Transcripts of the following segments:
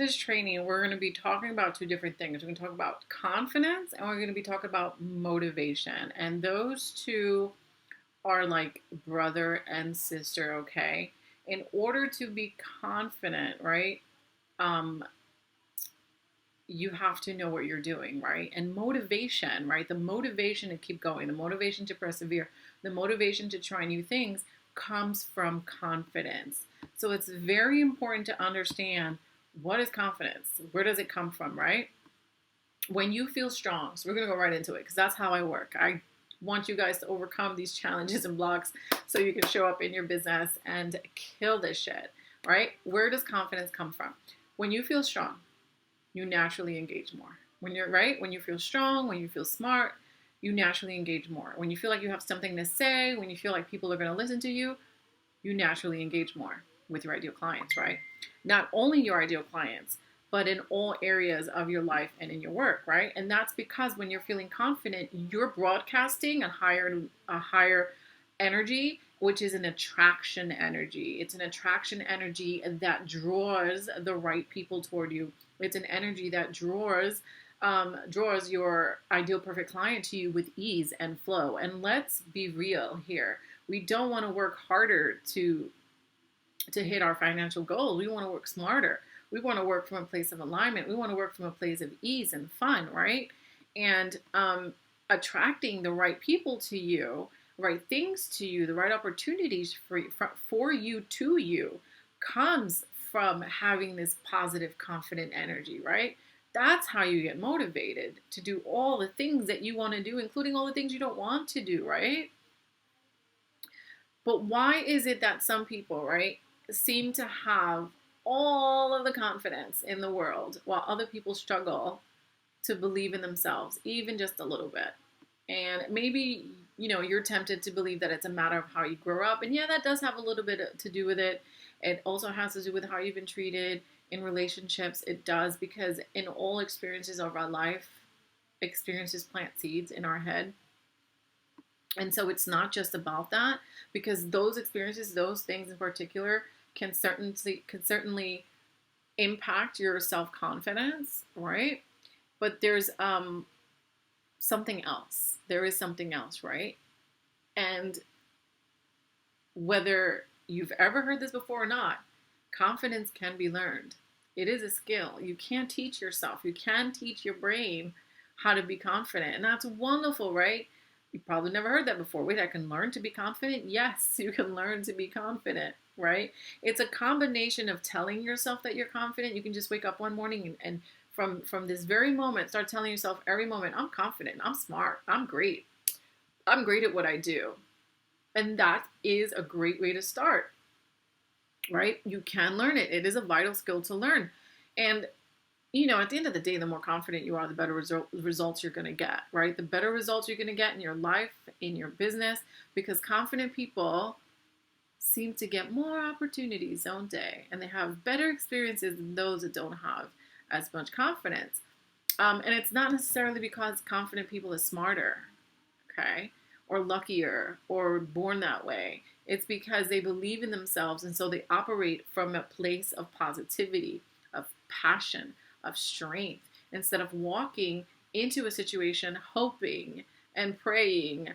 this training, we're going to be talking about two different things. We're going to talk about confidence and we're going to be talking about motivation. And those two are like brother and sister, okay? In order to be confident, right? Um, you have to know what you're doing, right? And motivation, right? The motivation to keep going, the motivation to persevere, the motivation to try new things comes from confidence. So it's very important to understand what is confidence? Where does it come from, right? When you feel strong, so we're going to go right into it because that's how I work. I want you guys to overcome these challenges and blocks so you can show up in your business and kill this shit, right? Where does confidence come from? When you feel strong, you naturally engage more. When you're right, when you feel strong, when you feel smart, you naturally engage more. When you feel like you have something to say, when you feel like people are going to listen to you, you naturally engage more with your ideal clients, right? Not only your ideal clients, but in all areas of your life and in your work, right? And that's because when you're feeling confident, you're broadcasting a higher energy, which is an attraction energy. It's an attraction energy that draws the right people toward you. It's an energy that draws your ideal perfect client to you with ease and flow. And let's be real here. We don't want to work harder to hit our financial goals. We want to work smarter. We want to work from a place of alignment. We want to work from a place of ease and fun, right? And attracting the right people to you, right things to you, the right opportunities for you to you comes from having this positive, confident energy, right? That's how you get motivated to do all the things that you want to do, including all the things you don't want to do, right? But why is it that some people, right, seem to have all of the confidence in the world while other people struggle to believe in themselves, even just a little bit? And maybe, you're tempted to believe that it's a matter of how you grow up. And yeah, that does have a little bit to do with it. It also has to do with how you've been treated in relationships. It does, because in all experiences of our life, experiences plant seeds in our head. And so it's not just about that, because those experiences, those things in particular, can certainly impact your self-confidence, right? But there's something else. There is something else, right? And whether you've ever heard this before or not, confidence can be learned. It is a skill. You can't teach yourself. You can teach your brain how to be confident. And that's wonderful, right? You probably never heard that before. Wait, I can learn to be confident? Yes, you can learn to be confident, right? It's a combination of telling yourself that you're confident. You can just wake up one morning and from this very moment, start telling yourself every moment, I'm confident, I'm smart, I'm great at what I do. And that is a great way to start, right? You can learn it. It is a vital skill to learn. And at the end of the day, the more confident you are, the better results you're going to get, right? The better results you're going to get in your life, in your business, because confident people seem to get more opportunities, don't they? And they have better experiences than those that don't have as much confidence. And it's not necessarily because confident people are smarter, okay, or luckier, or born that way. It's because they believe in themselves, and so they operate from a place of positivity, of passion, of strength, instead of walking into a situation hoping and praying,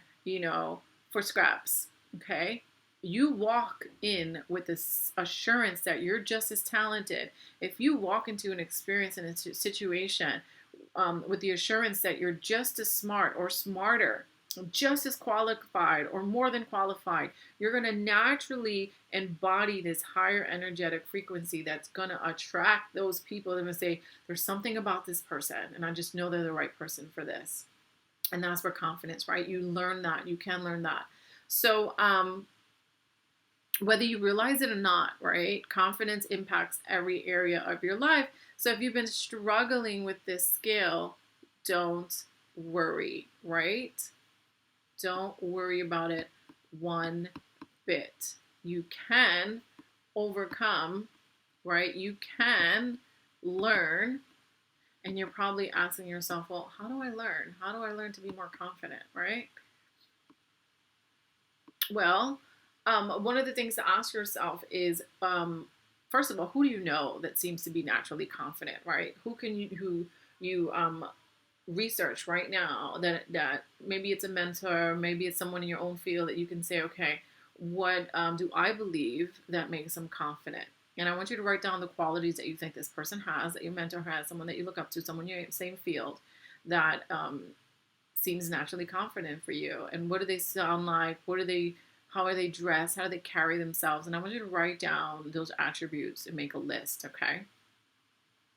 for scraps, okay? You walk in with this assurance that you're just as talented. If you walk into an experience in a situation with the assurance that you're just as smart or smarter, just as qualified or more than qualified, you're going to naturally embody this higher energetic frequency that's going to attract those people that are going to say, there's something about this person, and I just know they're the right person for this. And that's where confidence, right? You learn that. You can learn that. So whether you realize it or not, right? Confidence impacts every area of your life. So if you've been struggling with this skill, don't worry, right? Don't worry about it one bit. You can overcome, right? You can learn. And you're probably asking yourself, well, how do I learn? How do I learn to be more confident, right? Well, one of the things to ask yourself is, first of all, who do you know that seems to be naturally confident, right? Who you research right now that maybe it's a mentor, maybe it's someone in your own field that you can say, okay, what do I believe that makes them confident? And I want you to write down the qualities that you think this person has, that your mentor has, someone that you look up to, someone in your same field that seems naturally confident for you. And what do they sound like? How are they dressed? How do they carry themselves? And I want you to write down those attributes and make a list, okay?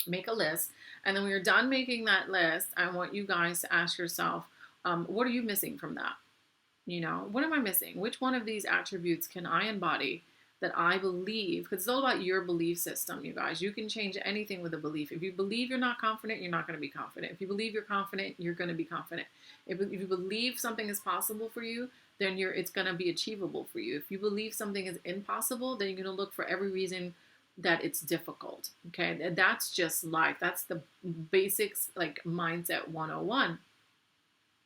Make a list. And then when you're done making that list, I want you guys to ask yourself, what are you missing from that? What am I missing? Which one of these attributes can I embody that I believe? Because it's all about your belief system, you guys. You can change anything with a belief. If you believe you're not confident, you're not going to be confident. If you believe you're confident, you're going to be confident. If you believe something is possible for you, then it's going to be achievable for you. If you believe something is impossible, then you're going to look for every reason that it's difficult. Okay, that's just life. That's the basics, like mindset 101.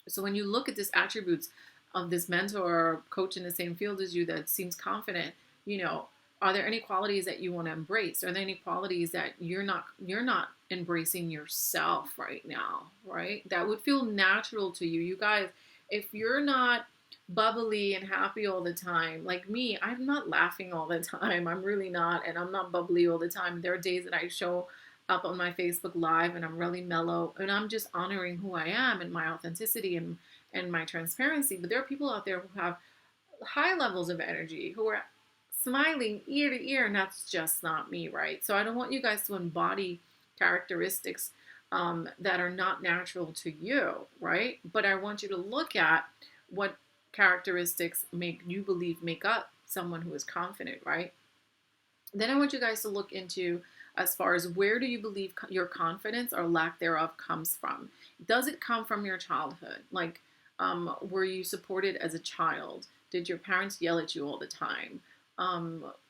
So when you look at these attributes of this mentor or coach in the same field as you that seems confident, are there any qualities that you want to embrace? Are there any qualities that you're not embracing yourself right now, right? That would feel natural to you. You guys, if you're not bubbly and happy all the time, like me, I'm not laughing all the time. I'm really not. And I'm not bubbly all the time. There are days that I show up on my Facebook Live and I'm really mellow and I'm just honoring who I am and my authenticity and my transparency. But there are people out there who have high levels of energy, who are smiling ear to ear, and that's just not me, right? So I don't want you guys to embody characteristics that are not natural to you, right? But I want you to look at what characteristics you believe make up someone who is confident, right? Then I want you guys to look into as far as where do you believe your confidence or lack thereof comes from? Does it come from your childhood? Like, were you supported as a child? Did your parents yell at you all the time?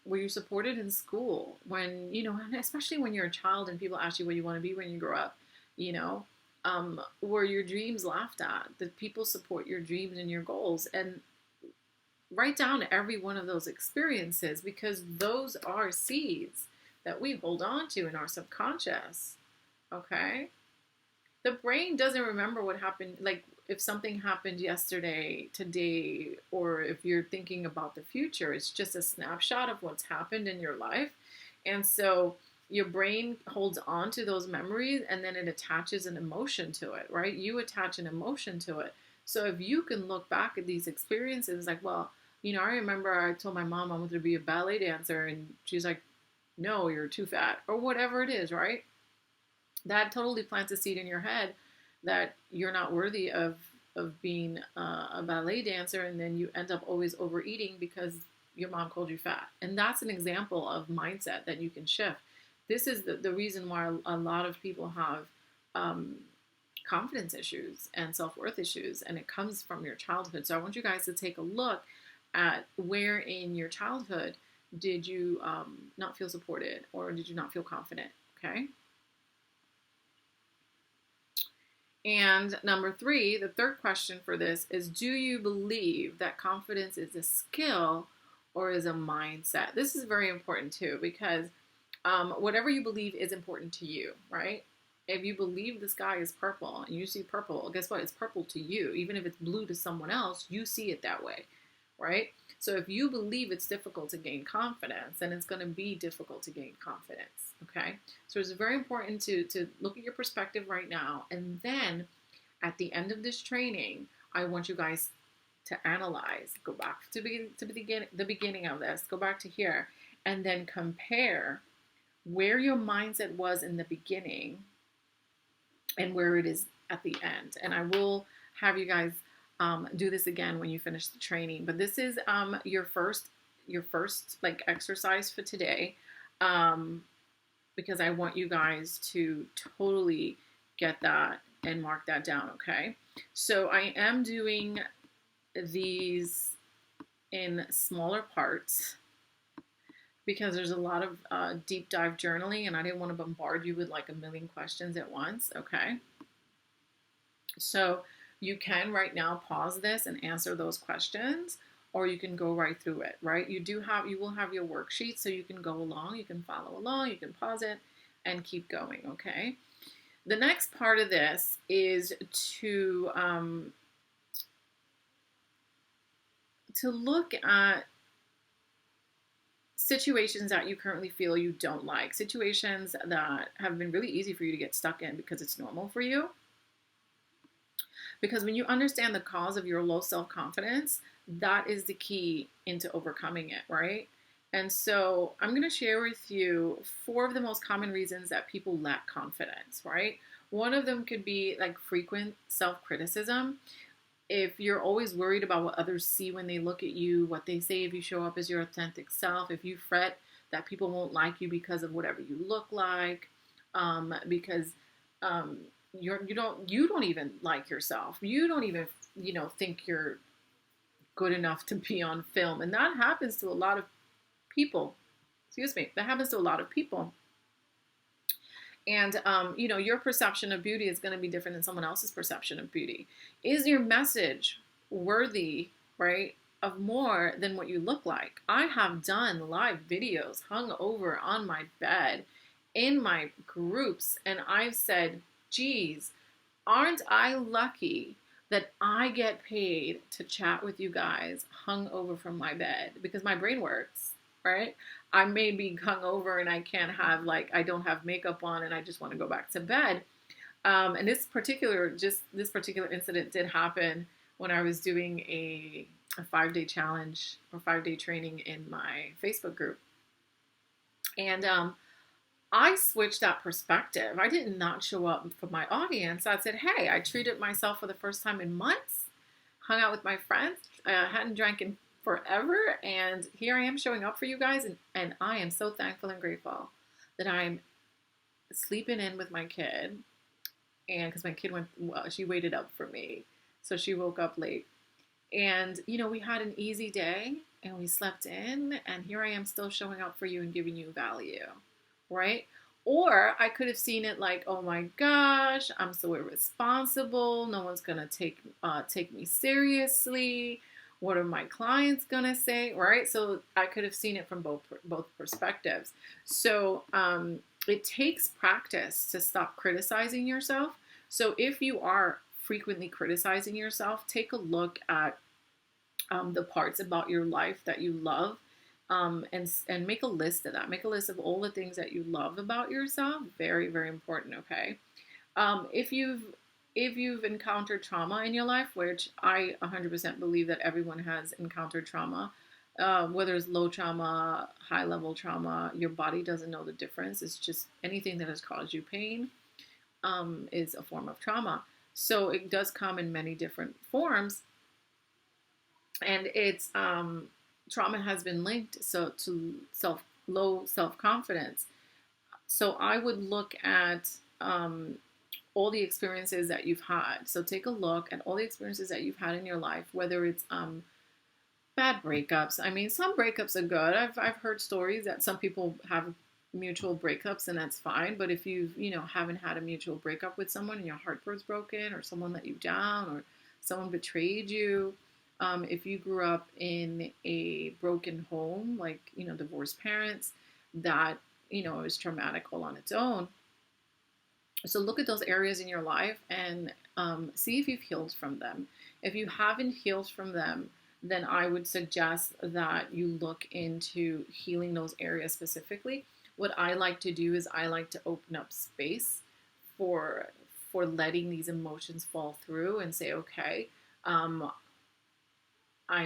Were you supported in school? When, and especially when you're a child and people ask you what you want to be when you grow up, were your dreams laughed at? Did people support your dreams and your goals? And write down every one of those experiences, because those are seeds that we hold on to in our subconscious, okay? The brain doesn't remember what happened, like if something happened yesterday, today, or if you're thinking about the future, it's just a snapshot of what's happened in your life. And so your brain holds on to those memories and then it attaches an emotion to it, right? You attach an emotion to it. So if you can look back at these experiences, like, well, I remember I told my mom I wanted to be a ballet dancer and she's like, no, you're too fat, or whatever it is, right? That totally plants a seed in your head that you're not worthy of being a ballet dancer, and then you end up always overeating because your mom called you fat. And that's an example of mindset that you can shift. This is the reason why a lot of people have confidence issues and self-worth issues, and it comes from your childhood. So I want you guys to take a look at where in your childhood did you not feel supported, or did you not feel confident, okay? And number 3, the third question for this is, do you believe that confidence is a skill or is a mindset? This is very important too, because whatever you believe is important to you, right? If you believe the sky is purple and you see purple, guess what? It's purple to you. Even if it's blue to someone else, you see it that way, right? So if you believe it's difficult to gain confidence, then it's going to be difficult to gain confidence, okay? So it's very important to look at your perspective right now. And then at the end of this training, I want you guys to analyze, go back to the beginning of this, go back to here, and then compare where your mindset was in the beginning and where it is at the end. And I will have you guys do this again when you finish the training. But this is your first like exercise for today, because I want you guys to totally get that and mark that down, okay? So I am doing these in smaller parts because there's a lot of deep dive journaling and I didn't want to bombard you with like a million questions at once, okay? So you can right now pause this and answer those questions, or you can go right through it, right? You will have your worksheet, so you can go along, you can follow along, you can pause it and keep going, okay? The next part of this is to look at situations that you currently feel you don't like, situations that have been really easy for you to get stuck in because it's normal for you. Because when you understand the cause of your low self confidence, that is the key into overcoming it, right? And so I'm going to share with you 4 of the most common reasons that people lack confidence, right? One of them could be like frequent self criticism. If you're always worried about what others see when they look at you, what they say if you show up as your authentic self, if you fret that people won't like you because of whatever you look like, because um, you don't even like yourself, you don't even think you're good enough to be on film, and that happens to a lot of people. Excuse me, that happens to a lot of people. And your perception of beauty is going to be different than someone else's perception of beauty. Is your message worthy, right, of more than what you look like? I have done live videos hung over on my bed in my groups, and I've said, geez, aren't I lucky that I get paid to chat with you guys hung over from my bed, because my brain works, right? I may be hungover and I can't have, like, I don't have makeup on and I just want to go back to bed. And this particular incident did happen when I was doing a 5-day challenge or 5-day training in my Facebook group. And I switched that perspective. I did not show up for my audience. I said, hey, I treated myself for the first time in months, hung out with my friends, hadn't drank in forever, and here I am showing up for you guys, and I am so thankful and grateful that I'm sleeping in with my kid, and because my kid she waited up for me, so she woke up late, and we had an easy day, and we slept in, and here I am still showing up for you and giving you value, right? Or I could have seen it like, oh my gosh, I'm so irresponsible. No one's gonna take me seriously. What are my clients gonna say, right? So I could have seen it from both perspectives. So it takes practice to stop criticizing yourself. So if you are frequently criticizing yourself, take a look at the parts about your life that you love, and make a list of that. Make a list of all the things that you love about yourself. Very, very important. Okay. If you've encountered trauma in your life, which I 100% believe that everyone has encountered trauma, whether it's low trauma, high level trauma, your body doesn't know the difference. It's just anything that has caused you pain is a form of trauma. So it does come in many different forms, and it's trauma has been linked to low self confidence. So I would look at all the experiences that you've had. So take a look at all the experiences that you've had in your life, whether it's bad breakups. I mean, some breakups are good. I've heard stories that some people have mutual breakups, and that's fine. But if haven't had a mutual breakup with someone and your heart was broken, or someone let you down, or someone betrayed you, if you grew up in a broken home, like divorced parents, that is traumatic all on its own. So look at those areas in your life and see if you've healed from them. If you haven't healed from them, then I would suggest that you look into healing those areas specifically. What I like to do is I like to open up space for letting these emotions fall through and say, okay, I'm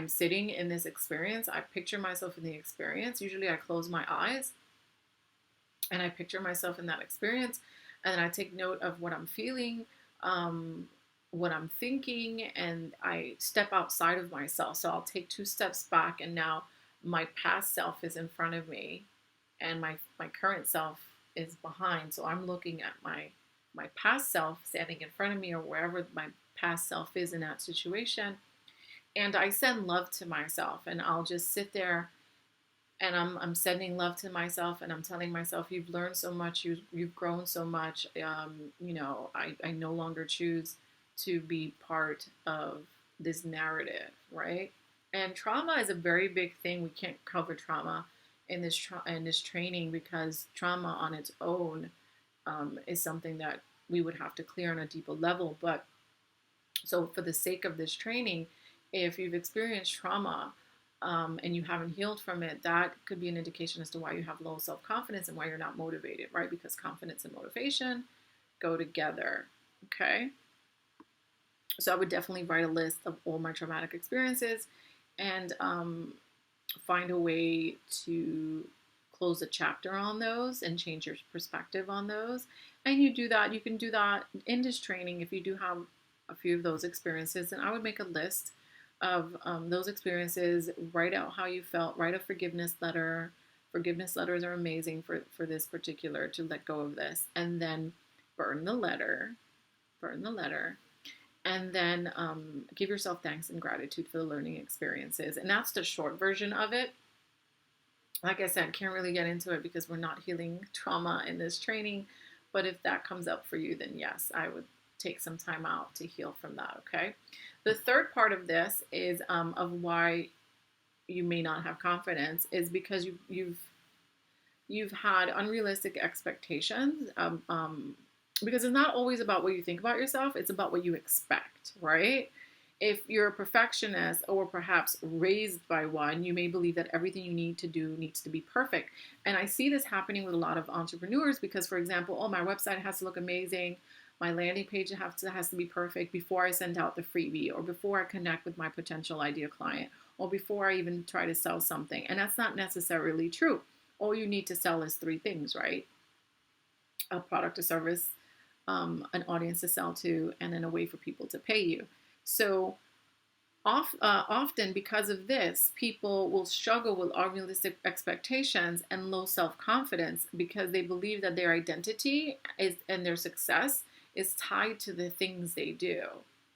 sitting in this experience. I picture myself in the experience. Usually I close my eyes and I picture myself in that experience, and then I take note of what I'm feeling, what I'm thinking, and I step outside of myself. So I'll take 2 steps back, and now my past self is in front of me and my current self is behind. So I'm looking at my past self standing in front of me, or wherever my past self is in that situation. And I send love to myself, and I'll just sit there and I'm sending love to myself, and I'm telling myself, you've learned so much, you've grown so much. I no longer choose to be part of this narrative, right? And trauma is a very big thing. We can't cover trauma in this training, because trauma on its own is something that we would have to clear on a deeper level. But so, for the sake of this training, if you've experienced trauma and you haven't healed from it, that could be an indication as to why you have low self confidence and why you're not motivated, right? Because confidence and motivation go together. Okay. So, I would definitely write a list of all my traumatic experiences and find a way to close a chapter on those and change your perspective on those. And you can do that in this training if you do have a few of those experiences. And I would make a list of those experiences, write out how you felt, write a forgiveness letter. Forgiveness letters are amazing for this particular, to let go of this, and then burn the letter, burn the letter, and then give yourself thanks and gratitude for the learning experiences. And that's the short version of it. Like I said, can't really get into it because we're not healing trauma in this training. But if that comes up for you, then yes, I would take some time out to heal from that, okay? The third part of this is of why you may not have confidence is because you've had unrealistic expectations. Because it's not always about what you think about yourself, it's about what you expect, right? If you're a perfectionist or perhaps raised by one, you may believe that everything you need to do needs to be perfect. And I see this happening with a lot of entrepreneurs because, for example, oh, my website has to look amazing. My landing page has to be perfect before I send out the freebie, or before I connect with my potential ideal client, or before I even try to sell something. And that's not necessarily true. All you need to sell is three things, right? A product, a service, an audience to sell to, and then a way for people to pay you. So often because of this, people will struggle with unrealistic expectations and low self-confidence because they believe that their identity is and their success is tied to the things they do,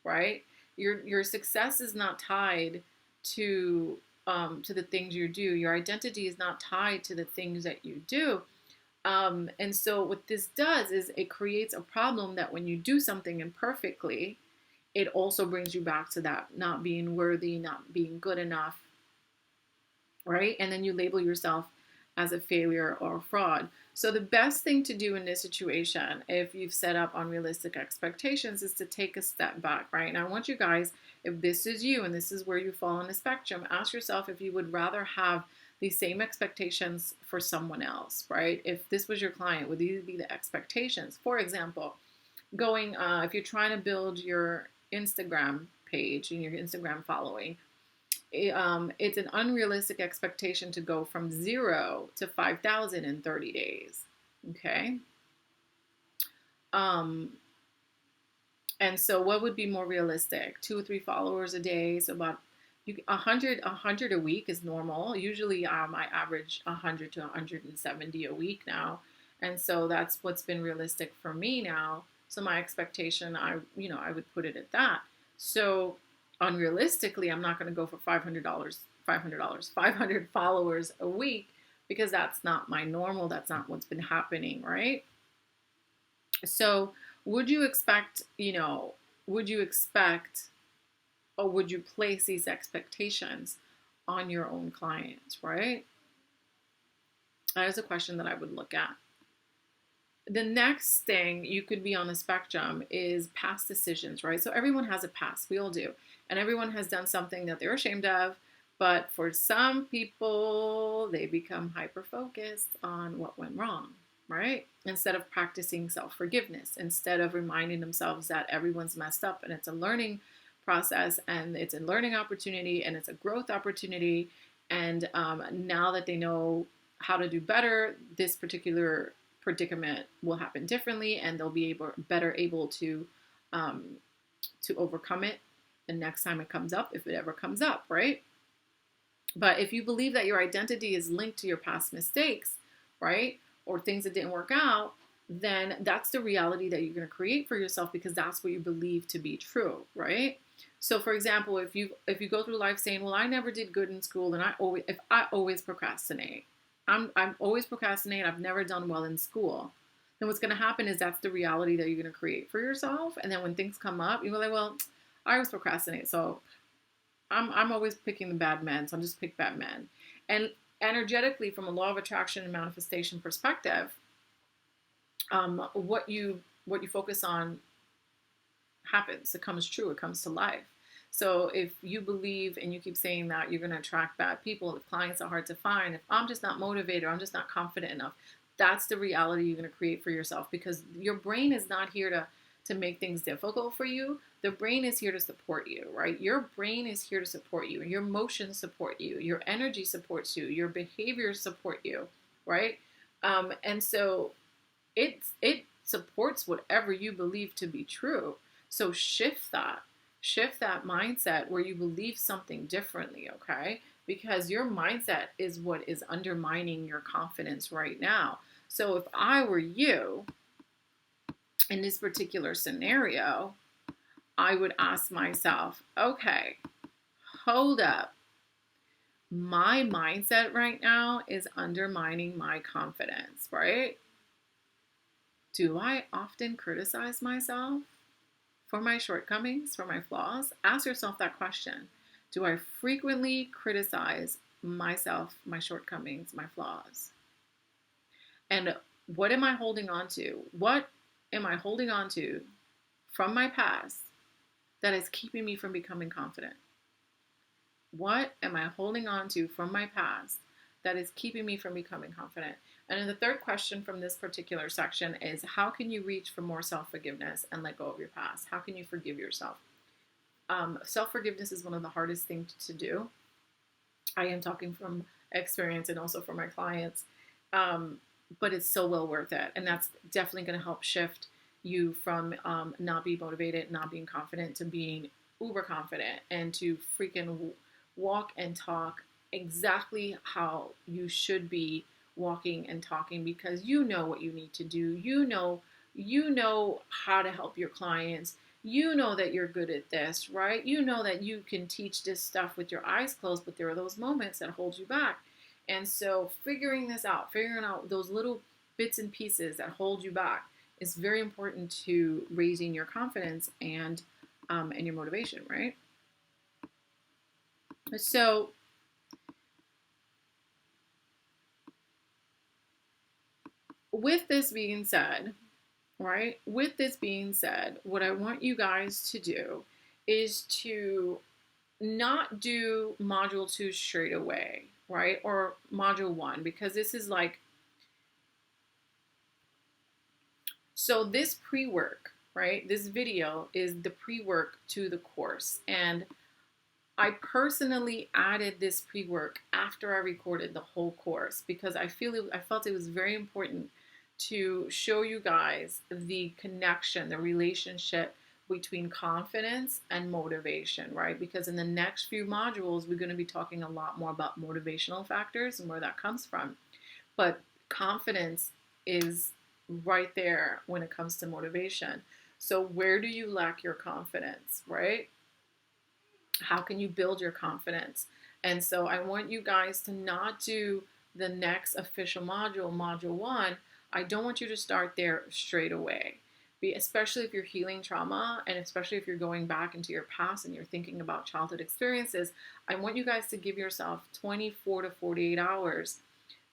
right? Your success is not tied to the things you do. Your identity is not tied to the things that you do. And so what this does is it creates a problem that when you do something imperfectly, it also brings you back to that not being worthy, not being good enough, right? And then you label yourself as a failure or a fraud. So the best thing to do in this situation, if you've set up unrealistic expectations, is to take a step back, right? And I want you guys, if this is you and this is where you fall on the spectrum, ask yourself if you would rather have the same expectations for someone else, right? If this was your client, would these be the expectations? For example, if you're trying to build your Instagram page and your Instagram following, it's an unrealistic expectation to go from 0 to 5,000 in 30 days. Okay. And so what would be more realistic? 2 or 3 followers a day. So about 100 a week is normal. Usually I average 100 to 170 a week now. And so that's what's been realistic for me now. So my expectation, I would put it at that. So unrealistically, I'm not going to go for $500 followers a week, because that's not my normal. That's not what's been happening, right? So would you expect, or would you place these expectations on your own clients, right? That is a question that I would look at. The next thing you could be on the spectrum is past decisions, right? So everyone has a past, we all do. And everyone has done something that they're ashamed of. But for some people, they become hyper-focused on what went wrong, right? Instead of practicing self-forgiveness, instead of reminding themselves that everyone's messed up and it's a learning process and it's a learning opportunity and it's a growth opportunity. And now that they know how to do better, this particular predicament will happen differently, and they'll be better able to overcome it the next time it comes up, if it ever comes up, right? But if you believe that your identity is linked to your past mistakes, right, or things that didn't work out, then that's the reality that you're going to create for yourself, because that's what you believe to be true, right? So, for example, if you go through life saying, "Well, I never did good in school, and I always procrastinate. I'm always procrastinate. I've never done well in school." Then what's going to happen is that's the reality that you're going to create for yourself. And then when things come up, you're like, "Well, I always procrastinate, so I'm always picking the bad men, so I'll just pick bad men. And energetically, from a law of attraction and manifestation perspective, what you focus on happens. It comes true. It comes to life. So if you believe and you keep saying that you're going to attract bad people, if clients are hard to find, if I'm just not motivated, or I'm just not confident enough, that's the reality you're going to create for yourself, because your brain is not here to make things difficult for you. The brain is here to support you, right? Your brain is here to support you. Your emotions support you. Your energy supports you. Your behaviors support you, right? And so it supports whatever you believe to be true. So shift that mindset where you believe something differently, okay? Because your mindset is what is undermining your confidence right now. So if I were you in this particular scenario, I would ask myself, okay, hold up. My mindset right now is undermining my confidence, right? Do I often criticize myself for my shortcomings, for my flaws? Ask yourself that question. Do I frequently criticize myself, my shortcomings, my flaws? And what am I holding on to? What am I holding on to from my past that is keeping me from becoming confident? What am I holding on to from my past that is keeping me from becoming confident? And then the third question from this particular section is, how can you reach for more self-forgiveness and let go of your past? How can you forgive yourself? Self-forgiveness is one of the hardest things to do. I am talking from experience and also for my clients. But it's so well worth it. And that's definitely going to help shift you from not being motivated, not being confident, to being uber confident, and to freaking walk and talk exactly how you should be walking and talking, because you know what you need to do. You know how to help your clients. You know that you're good at this, right? You know that you can teach this stuff with your eyes closed, but there are those moments that hold you back. And so figuring out those little bits and pieces that hold you back is very important to raising your confidence and your motivation, right? So with this being said, right? With this being said, what I want you guys to do is to not do module 2 straight away, right? Or module 1, because this is like, so this pre-work, right? This video is the pre-work to the course. And I personally added this pre-work after I recorded the whole course, because I felt it was very important to show you guys the connection, the relationship between confidence and motivation, right? Because in the next few modules, we're going to be talking a lot more about motivational factors and where that comes from. But confidence is right there when it comes to motivation. So where do you lack your confidence, right? How can you build your confidence? And so I want you guys to not do the next official module, module 1. I don't want you to start there straight away. Especially if you're healing trauma, and especially if you're going back into your past and you're thinking about childhood experiences, I want you guys to give yourself 24 to 48 hours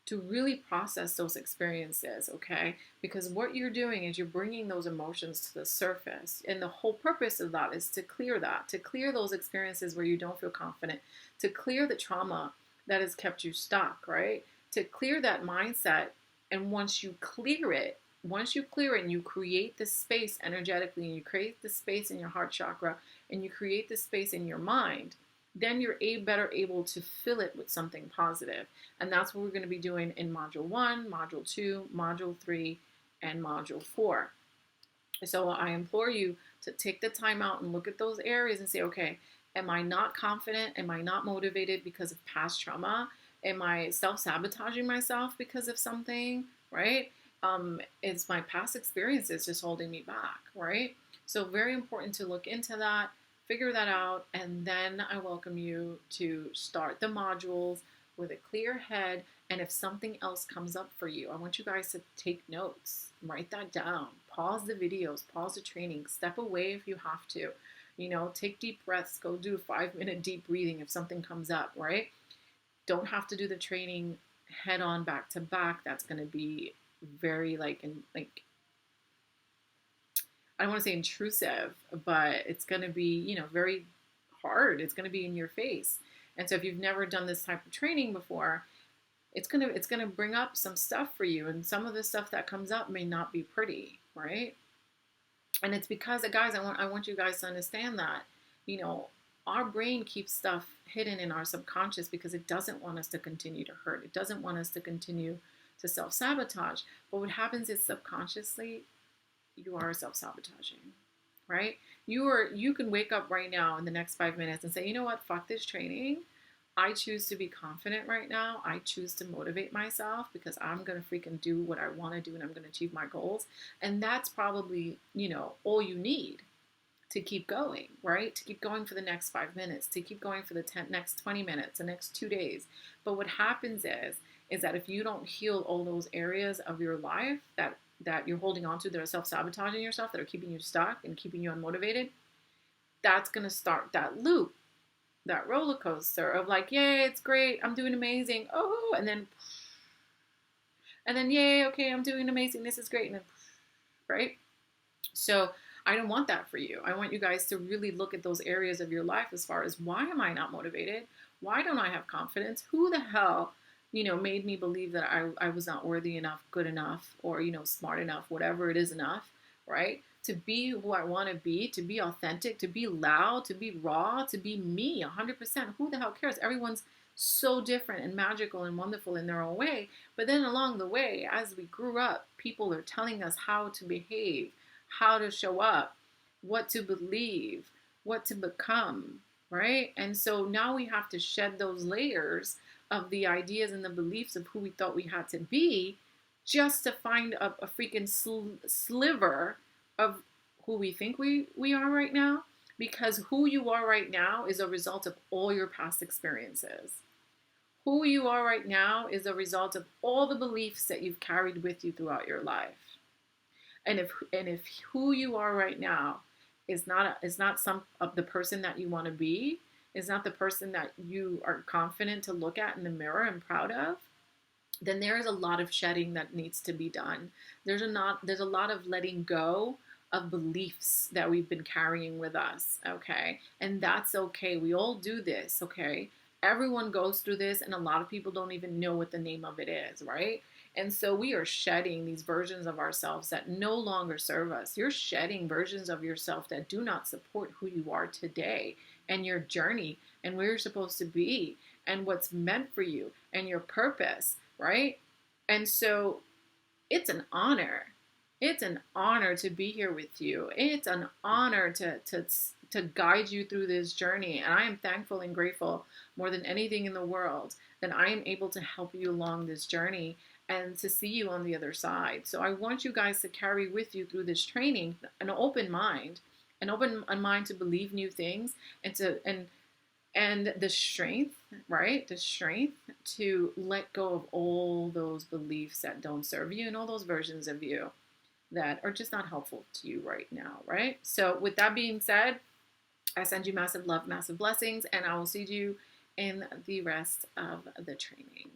to really process those experiences, okay? Because what you're doing is you're bringing those emotions to the surface. And the whole purpose of that is to clear those experiences where you don't feel confident, to clear the trauma that has kept you stuck, right? To clear that mindset. And once you clear it and you create the space energetically, and you create the space in your heart chakra, and you create the space in your mind, then you're better able to fill it with something positive. And that's what we're going to be doing in module 1, module 2, module 3, and module 4. So I implore you to take the time out and look at those areas and say, okay, am I not confident? Am I not motivated because of past trauma? Am I self-sabotaging myself because of something, right? Is my past experiences just holding me back, right? So very important to look into that, figure that out, and then I welcome you to start the modules with a clear head. And if something else comes up for you, I want you guys to take notes, write that down, pause the videos, pause the training, step away if you have to. Take deep breaths, go do a 5-minute deep breathing if something comes up, right? Don't have to do the training head on back to back. That's going to be very I don't want to say intrusive, but it's going to be, very hard. It's going to be in your face. And so if you've never done this type of training before, it's gonna bring up some stuff for you, and some of the stuff that comes up may not be pretty, right? And it's because, guys, I want you guys to understand that, you know, our brain keeps stuff hidden in our subconscious because it doesn't want us to continue to hurt. It doesn't want us to continue to self-sabotage. But what happens is subconsciously you are self-sabotaging, right? You can wake up right now in the next 5 minutes and say, you know what, fuck this training. I choose to be confident right now. I choose to motivate myself because I'm going to freaking do what I want to do and I'm going to achieve my goals. And that's probably, all you need to keep going, right? To keep going for the next 5 minutes, to keep going for the next 20 minutes, the next 2 days. But what happens is that if you don't heal all those areas of your life that you're holding on to, that are self-sabotaging yourself, that are keeping you stuck and keeping you unmotivated, that's going to start that loop, that roller coaster of like, yay, it's great, I'm doing amazing, oh, and then yay, okay, I'm doing amazing, this is great, and then, right? So I don't want that for you. I want you guys to really look at those areas of your life as far as, why am I not motivated? Why don't I have confidence? Who the hell, made me believe that I was not worthy enough, good enough, or, smart enough, whatever it is enough, right? To be who I want to be authentic, to be loud, to be raw, to be me, 100%. Who the hell cares? Everyone's so different and magical and wonderful in their own way. But then along the way, as we grew up, people are telling us how to behave, how to show up, what to believe, what to become, right? And so now we have to shed those layers of the ideas and the beliefs of who we thought we had to be, just to find a freaking sliver of who we think we are right now, because who you are right now is a result of all your past experiences. Who you are right now is a result of all the beliefs that you've carried with you throughout your life. And if who you are right now is not some of the person that you want to be, is not the person that you are confident to look at in the mirror and proud of, then there is a lot of shedding that needs to be done. There's a lot of letting go of beliefs that we've been carrying with us, okay? And that's okay. We all do this, okay? Everyone goes through this, and a lot of people don't even know what the name of it is, right? And so we are shedding these versions of ourselves that no longer serve us. You're shedding versions of yourself that do not support who you are today and your journey and where you're supposed to be and what's meant for you and your purpose, right? And so it's an honor. It's an honor to be here with you. It's an honor to guide you through this journey. And I am thankful and grateful more than anything in the world that I am able to help you along this journey and to see you on the other side. So I want you guys to carry with you through this training an open mind to believe new things, and the strength, right? The strength to let go of all those beliefs that don't serve you and all those versions of you that are just not helpful to you right now, right? So with that being said, I send you massive love, massive blessings, and I will see you in the rest of the training.